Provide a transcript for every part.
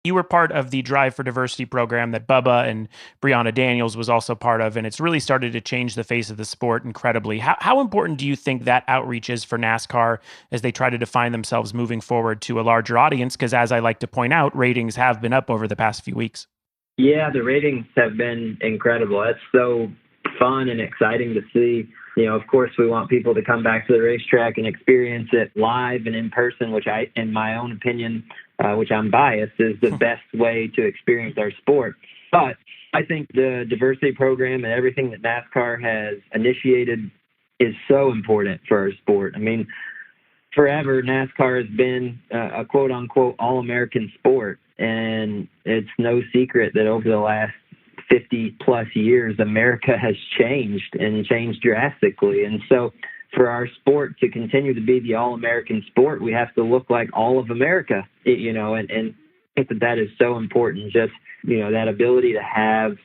You were part of the Drive for Diversity program that Bubba and Brianna Daniels was also part of, and it's really started to change the face of the sport incredibly. How important do you think that outreach is for NASCAR as they try to define themselves moving forward to a larger audience? Because as I like to point out, ratings have been up over the past few weeks. Yeah, the ratings have been incredible. That's so fun and exciting to see. Of course, we want people to come back to the racetrack and experience it live and in person, which in my own opinion, which I'm biased, is the best way to experience our sport. But I think the diversity program and everything that NASCAR has initiated is so important for our sport. I mean, forever, NASCAR has been a quote-unquote all-American sport, and it's no secret that over the last 50-plus years, America has changed and changed drastically. And so for our sport to continue to be the all-American sport, we have to look like all of America, and I think that is so important, just, that ability to have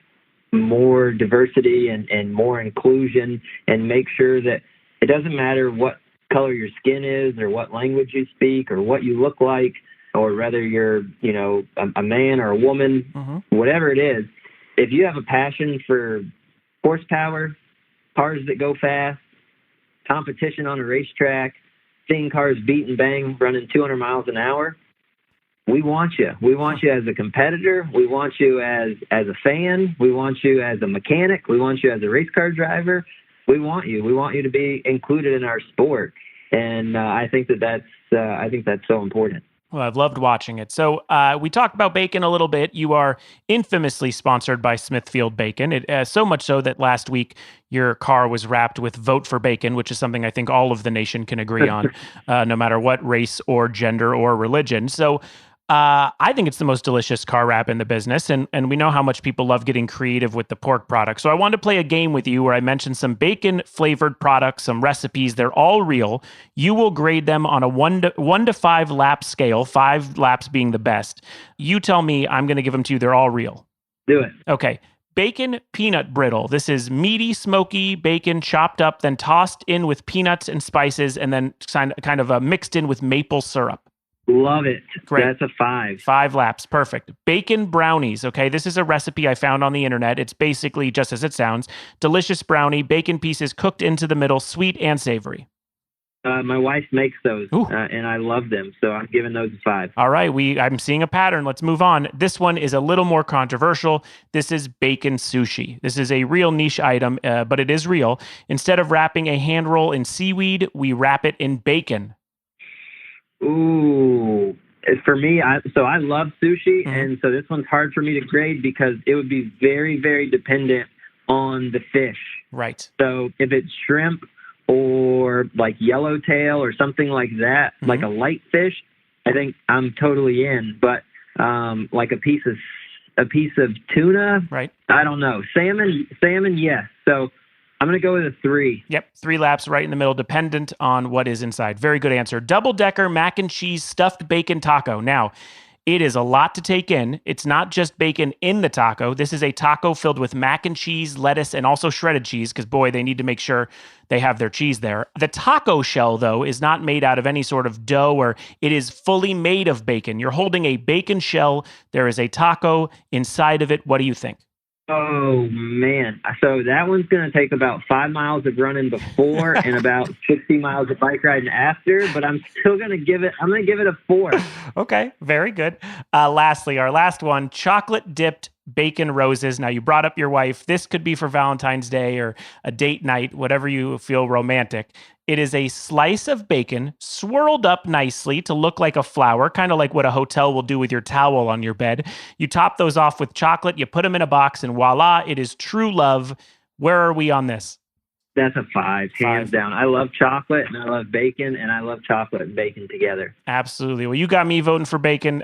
more diversity and more inclusion and make sure that it doesn't matter what color your skin is or what language you speak or what you look like or whether you're, a man or a woman, whatever it is. If you have a passion for horsepower, cars that go fast, competition on a racetrack, seeing cars beat and bang running 200 miles an hour, we want you. We want you as a competitor. We want you as a fan. We want you as a mechanic. We want you as a race car driver. We want you. We want you to be included in our sport. And I think that's so important. Well, I've loved watching it. So we talked about bacon a little bit. You are infamously sponsored by Smithfield Bacon, so much so that last week your car was wrapped with Vote for Bacon, which is something I think all of the nation can agree on, no matter what race or gender or religion. So I think it's the most delicious car wrap in the business, and we know how much people love getting creative with the pork product. So I wanted to play a game with you where I mentioned some bacon-flavored products, some recipes. They're all real. You will grade them on a one to 5 lap scale, 5 laps being the best. You tell me, I'm going to give them to you. They're all real. Do it. Okay. Bacon peanut brittle. This is meaty, smoky bacon chopped up, then tossed in with peanuts and spices, and then kind of mixed in with maple syrup. Love it. Great. That's a 5. 5 laps. Perfect. Bacon brownies. Okay. This is a recipe I found on the internet. It's basically just as it sounds. Delicious brownie, bacon pieces cooked into the middle, sweet and savory. My wife makes those, and I love them. So I'm giving those a 5. All right. I'm seeing a pattern. Let's move on. This one is a little more controversial. This is bacon sushi. This is a real niche item, but it is real. Instead of wrapping a hand roll in seaweed, we wrap it in bacon. Ooh, for me, I love sushi, and so this one's hard for me to grade because it would be very, very dependent on the fish. Right. So if it's shrimp or like yellowtail or something like that, like a light fish, I think I'm totally in. But like a piece of tuna, right? I don't know. Salmon, yes. So I'm going to go with a 3. Yep, 3 laps right in the middle, dependent on what is inside. Very good answer. Double-decker mac and cheese stuffed bacon taco. Now, it is a lot to take in. It's not just bacon in the taco. This is a taco filled with mac and cheese, lettuce, and also shredded cheese, because, boy, they need to make sure they have their cheese there. The taco shell, though, is not made out of any sort of dough, or it is fully made of bacon. You're holding a bacon shell. There is a taco inside of it. What do you think? Oh, man. So that one's going to take about 5 miles of running before and about 60 miles of bike riding after, but I'm still going to give it a 4. Okay, very good. Lastly, our last one, chocolate dipped bacon roses. Now, you brought up your wife. This could be for Valentine's Day or a date night, whatever you feel romantic. It is a slice of bacon swirled up nicely to look like a flower, kind of like what a hotel will do with your towel on your bed. You top those off with chocolate, you put them in a box, and voila, it is true love. Where are we on this? That's a 5, hands down. I love chocolate, and I love bacon, and I love chocolate and bacon together. Absolutely. Well, you got me voting for bacon.